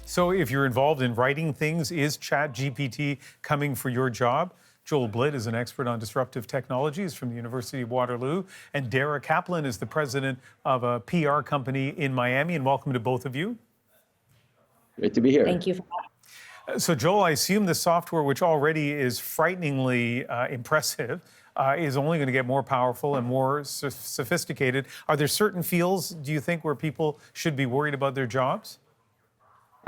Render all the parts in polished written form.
So if you're involved in writing things, is ChatGPT coming for your job? Joel Blit is an expert on disruptive technologies from the University of Waterloo, and Dara Kaplan is the president of a PR company in Miami. And welcome to both of you. Great to be here. Thank you for that. So Joel, I assume the software, which already is frighteningly impressive, is only going to get more powerful and more sophisticated. Are there certain fields, do you think, where people should be worried about their jobs?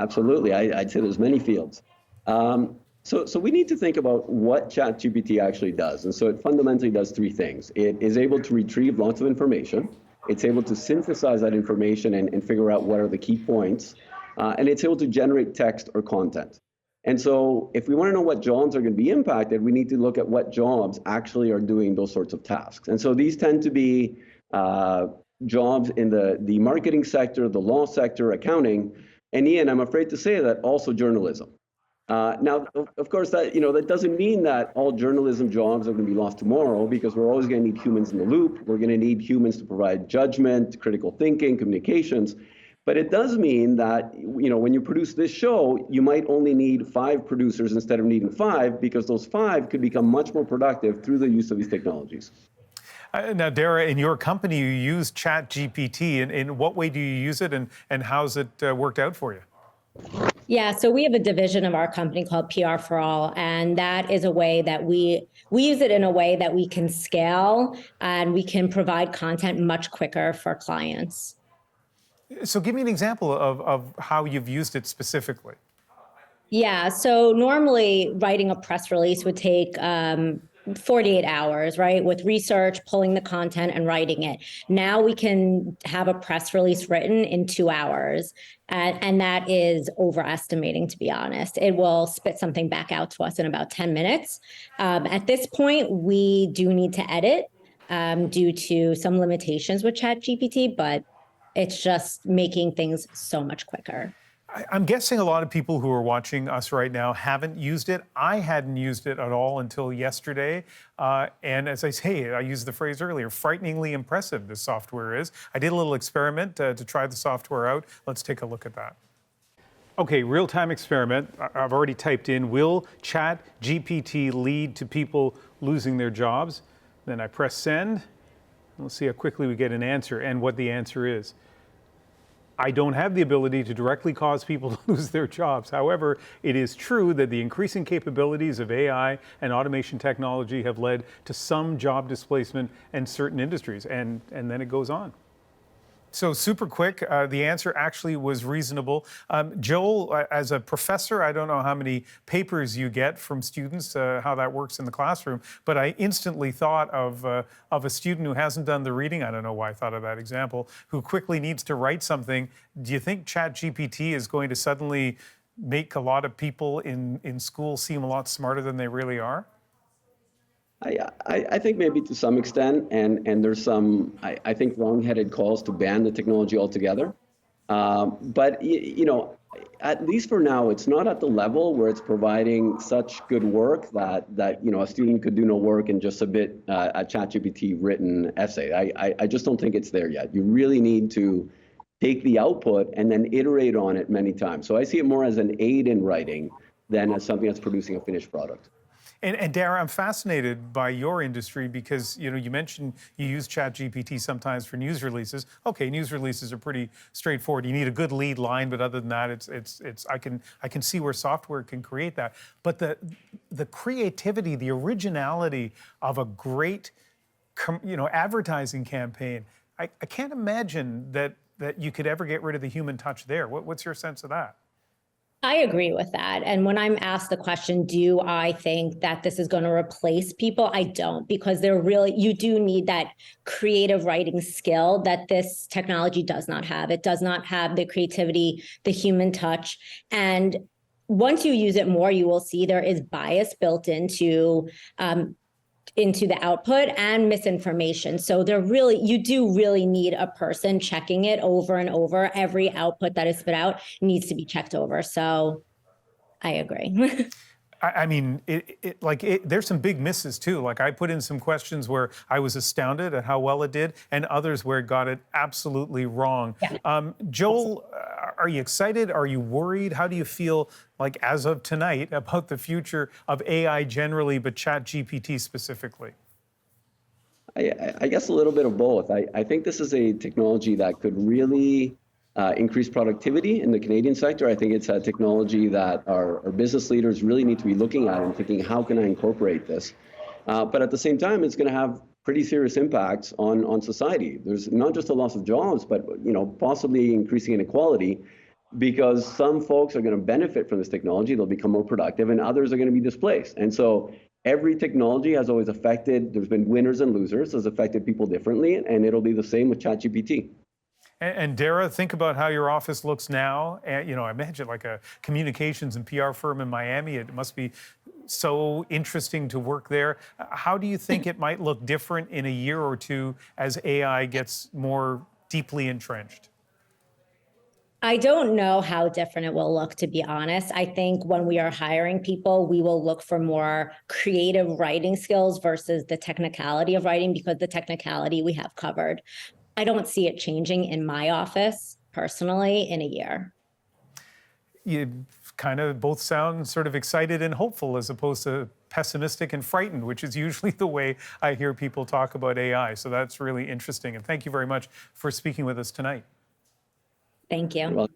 Absolutely. I'd say there's many fields. So we need to think about what ChatGPT actually does. And so it fundamentally does three things. It is able to retrieve lots of information. It's able to synthesize that information and figure out what are the key points. And it's able to generate text or content. And so if we want to know what jobs are going to be impacted, we need to look at what jobs actually are doing those sorts of tasks. And so these tend to be jobs in the marketing sector, the law sector, accounting, and Ian, I'm afraid to say that also journalism. Now, of course, that doesn't mean that all journalism jobs are going to be lost tomorrow, because we're always going to need humans in the loop. We're going to need humans to provide judgment, critical thinking, communications. But it does mean that, when you produce this show, you might only need 5 producers instead of needing 5, because those 5 could become much more productive through the use of these technologies. Now, Dara, in your company, you use ChatGPT. In what way do you use it, and how's it worked out for you? Yeah, so we have a division of our company called PR for All, and that is a way that we use it in a way that we can scale and we can provide content much quicker for clients. So give me an example of how you've used it specifically. Yeah, so normally writing a press release would take 48 hours, right? With research, pulling the content and writing it. Now we can have a press release written in 2 hours. And that is overestimating, to be honest. It will spit something back out to us in about 10 minutes. At this point, we do need to edit due to some limitations with ChatGPT, but it's just making things so much quicker. I'm guessing a lot of people who are watching us right now haven't used it. I hadn't used it at all until yesterday. And as I say, I used the phrase earlier, frighteningly impressive this software is. I did a little experiment to try the software out. Let's take a look at that. Okay, real-time experiment. I've already typed in, will ChatGPT lead to people losing their jobs? Then I press send. We'll see how quickly we get an answer and what the answer is. I don't have the ability to directly cause people to lose their jobs. However, it is true that the increasing capabilities of AI and automation technology have led to some job displacement in certain industries, and then it goes on. So super quick, the answer actually was reasonable. Joel, as a professor, I don't know how many papers you get from students, how that works in the classroom, but I instantly thought of a student who hasn't done the reading, I don't know why I thought of that example, who quickly needs to write something. Do you think ChatGPT is going to suddenly make a lot of people in school seem a lot smarter than they really are? I think maybe to some extent, and there's some, I think, wrong-headed calls to ban the technology altogether. But, at least for now, it's not at the level where it's providing such good work that a student could do no work and just submit a ChatGPT written essay. I just don't think it's there yet. You really need to take the output and then iterate on it many times. So I see it more as an aid in writing than as something that's producing a finished product. And Dara, I'm fascinated by your industry because you mentioned you use ChatGPT sometimes for news releases. Okay, news releases are pretty straightforward. You need a good lead line, but other than that, it's I can see where software can create that. But the creativity, the originality of a great advertising campaign, I can't imagine that you could ever get rid of the human touch there. What's your sense of that? I agree with that. And when I'm asked the question, do I think that this is going to replace people? I don't, because you do need that creative writing skill that this technology does not have. It does not have the creativity, the human touch. And once you use it more, you will see there is bias built into the output and misinformation. So you do really need a person checking it over and over. Every output that is spit out needs to be checked over. So I agree. I mean, there's some big misses too. Like I put in some questions where I was astounded at how well it did, and others where it got it absolutely wrong. Joel, are you excited? Are you worried? How do you feel like as of tonight about the future of AI generally, but ChatGPT specifically? I guess a little bit of both. I think this is a technology that could really increase productivity in the Canadian sector. I think it's a technology that our business leaders really need to be looking at and thinking, how can I incorporate this? But at the same time, it's going to have pretty serious impacts on society. There's not just a loss of jobs, but possibly increasing inequality, because some folks are going to benefit from this technology. They'll become more productive, and others are going to be displaced. And so every technology has always affected, there's been winners and losers, has affected people differently, and it'll be the same with ChatGPT. And Dara, think about how your office looks now. And, I imagine like a communications and PR firm in Miami. It must be so interesting to work there. How do you think it might look different in a year or two as AI gets more deeply entrenched? I don't know how different it will look, to be honest. I think when we are hiring people, we will look for more creative writing skills versus the technicality of writing, because the technicality we have covered. I don't see it changing in my office personally in a year. You kind of both sound sort of excited and hopeful as opposed to pessimistic and frightened, which is usually the way I hear people talk about AI. So that's really interesting. And thank you very much for speaking with us tonight. Thank you. Well,